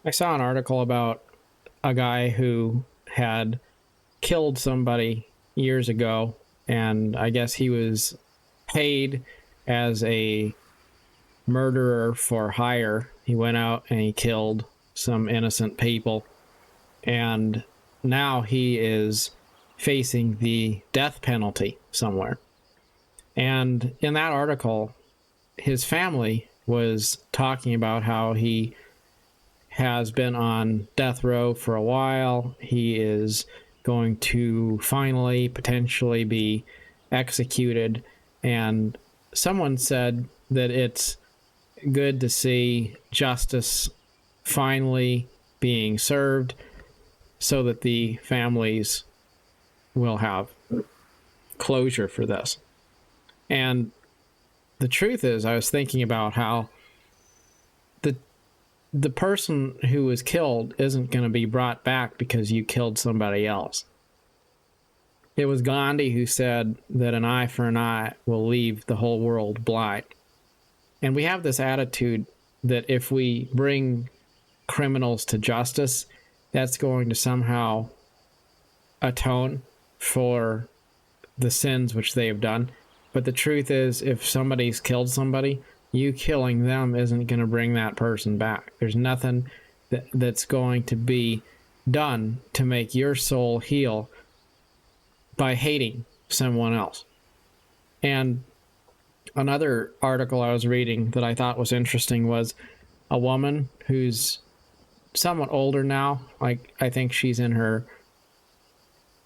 I saw an article about a guy who had killed somebody years ago, and I guess he was paid as a murderer for hire. He went out and he killed some innocent people, and now he is facing the death penalty somewhere. And in that article, his family was talking about how he has been on death row for a while. He is going to finally potentially be executed. And someone said that it's good to see justice finally being served so that the families will have closure for this. And the truth is, I was thinking about how the person who was killed isn't going to be brought back because you killed somebody else. It was Gandhi who said that an eye for an eye will leave the whole world blind. And we have this attitude that if we bring criminals to justice, that's going to somehow atone for the sins which they have done. But the truth is, if somebody's killed somebody, you killing them isn't going to bring that person back. There's nothing that's going to be done to make your soul heal by hating someone else. And another article I was reading that I thought was interesting was a woman who's somewhat older now. Like, I think she's in her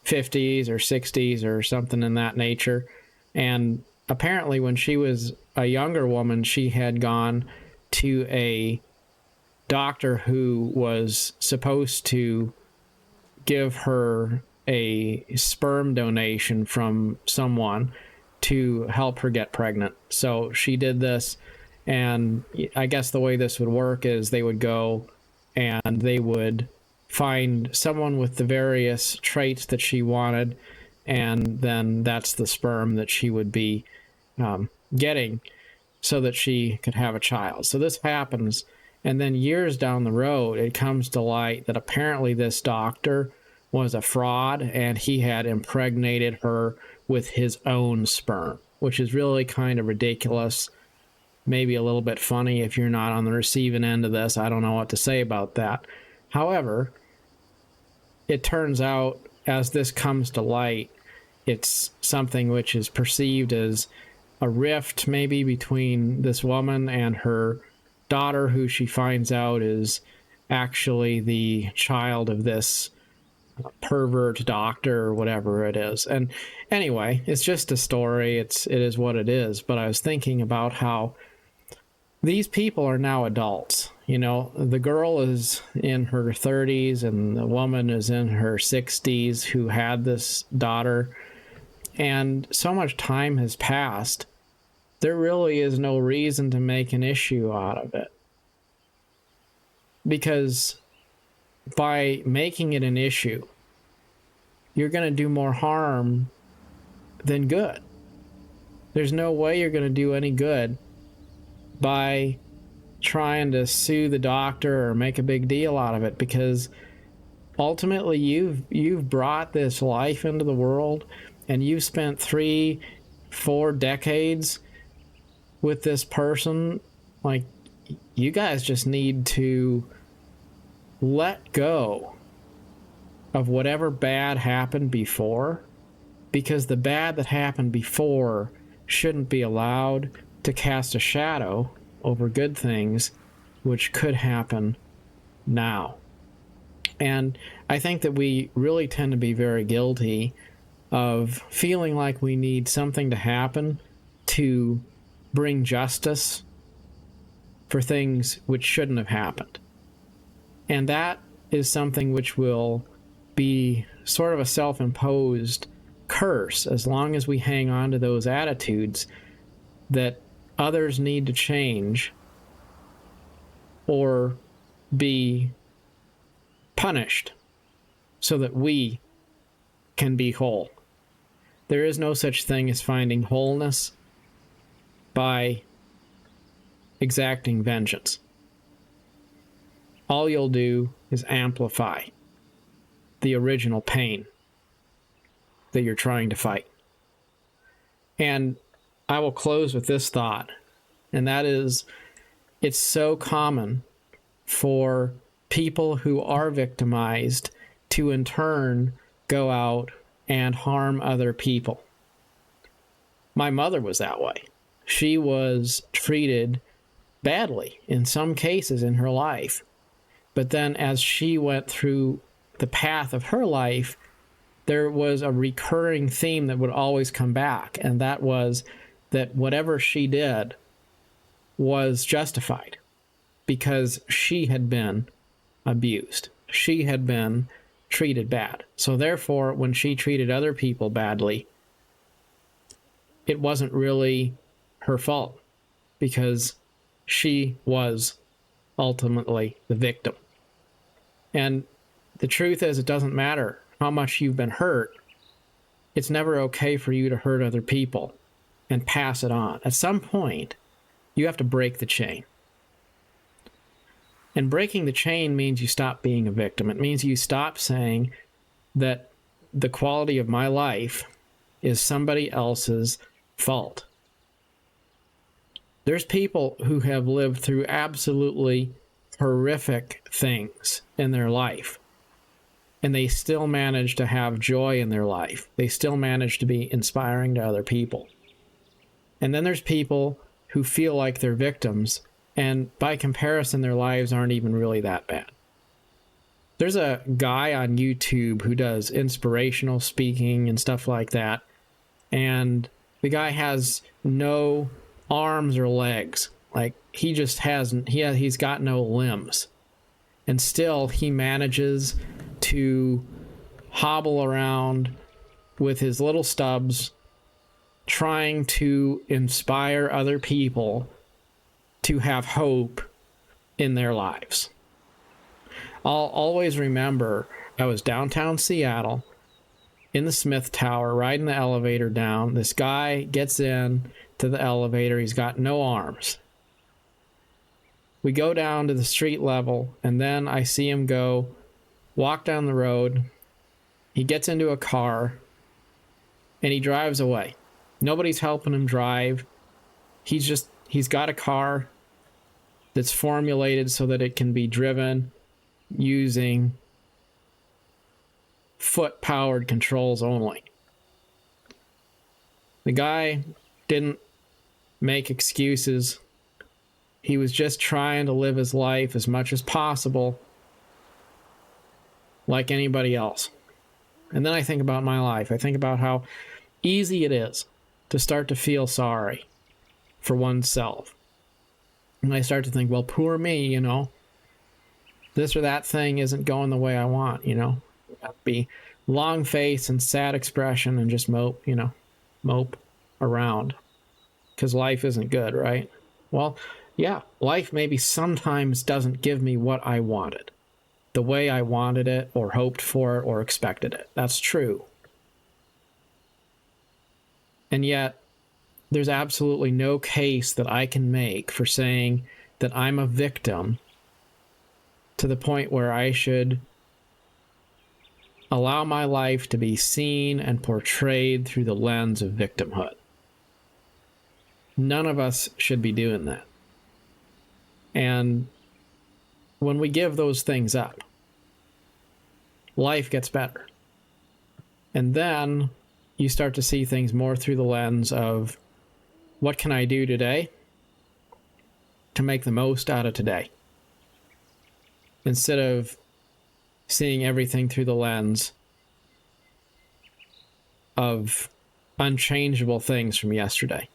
50s or 60s or something in that nature. And apparently when she was a younger woman, she had gone to a doctor who was supposed to give her a sperm donation from someone to help her get pregnant. So she did this, and I guess the way this would work is they would go and they would find someone with the various traits that she wanted, and then that's the sperm that she would be getting so that she could have a child. So this happens, and then years down the road, it comes to light that apparently this doctor was a fraud, and he had impregnated her with his own sperm, which is really kind of ridiculous. Maybe a little bit funny if you're not on the receiving end of this. I don't know what to say about that. However, it turns out as this comes to light, it's something which is perceived as a rift maybe between this woman and her daughter, who she finds out is actually the child of this pervert doctor or whatever it is. And anyway, it's just a story. It is what it is. But I was thinking about how these people are now adults. You know, the girl is in her 30s and the woman is in her 60s who had this daughter. And so much time has passed, there really is no reason to make an issue out of it. Because by making it an issue, you're going to do more harm than good. There's no way you're going to do any good by trying to sue the doctor or make a big deal out of it, because ultimately you've brought this life into the world, and you've spent 3-4 decades with this person. Like, you guys just need to let go of whatever bad happened before, because the bad that happened before shouldn't be allowed to cast a shadow over good things which could happen now. And I think that we really tend to be very guilty of feeling like we need something to happen to bring justice for things which shouldn't have happened. And that is something which will be sort of a self-imposed curse as long as we hang on to those attitudes that others need to change or be punished so that we can be whole. There is no such thing as finding wholeness by exacting vengeance. all you'll do is amplify the original pain that you're trying to fight. And I will close with this thought, and that is, it's so common for people who are victimized to in turn go out and harm other people. My mother was that way. She was treated badly in some cases in her life. But then as she went through the path of her life, there was a recurring theme that would always come back, and that was that whatever she did was justified because she had been abused. She had been treated bad. So therefore, when she treated other people badly, it wasn't really her fault because she was ultimately the victim. And the truth is, it doesn't matter how much you've been hurt. It's never okay for you to hurt other people and pass it on. At some point, you have to break the chain. And breaking the chain means you stop being a victim. It means you stop saying that the quality of my life is somebody else's fault. There's people who have lived through absolutely horrific things in their life, and they still manage to have joy in their life. They still manage to be inspiring to other people. And then there's people who feel like they're victims, and by comparison, their lives aren't even really that bad. There's a guy on YouTube who does inspirational speaking and stuff like that, and the guy has no arms or legs. Like, he just hasn't, he's got no limbs. And still, he manages to hobble around with his little stubs, trying to inspire other people to have hope in their lives. I'll always remember I was downtown Seattle in the Smith Tower, riding the elevator down. This guy gets in to the elevator. He's got no arms. We go down to the street level, and then I see him walk down the road. He gets into a car, and he drives away. Nobody's helping him drive. He's got a car that's formulated so that it can be driven using foot-powered controls only. The guy didn't make excuses. He was just trying to live his life as much as possible like anybody else. And then I think about my life. I think about how easy it is to start to feel sorry for oneself. And I start to think, well, poor me, this or that thing isn't going the way I want, I'd be long face and sad expression and just mope around because life isn't good, right? Well, yeah, life maybe sometimes doesn't give me what I wanted, the way I wanted it or hoped for it or expected it. That's true. And yet, there's absolutely no case that I can make for saying that I'm a victim to the point where I should allow my life to be seen and portrayed through the lens of victimhood. None of us should be doing that. And when we give those things up, life gets better. And then you start to see things more through the lens of, what can I do today to make the most out of today? Instead of seeing everything through the lens of unchangeable things from yesterday.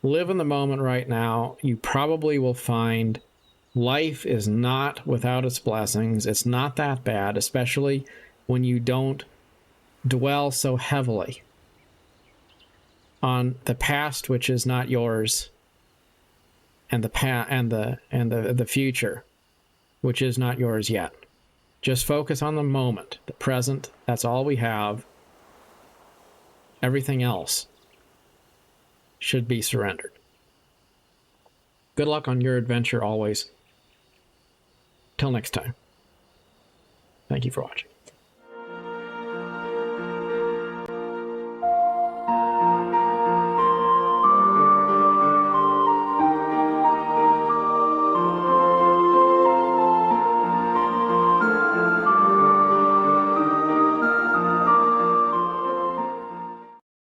Live in the moment right now. You probably will find life is not without its blessings. It's not that bad, especially when you don't dwell so heavily on the past, which is not yours, and the future, which is not yours yet. Just focus on the moment, the present. That's all we have. Everything else should be surrendered. Good luck on your adventure always. Till next time. Thank you for watching.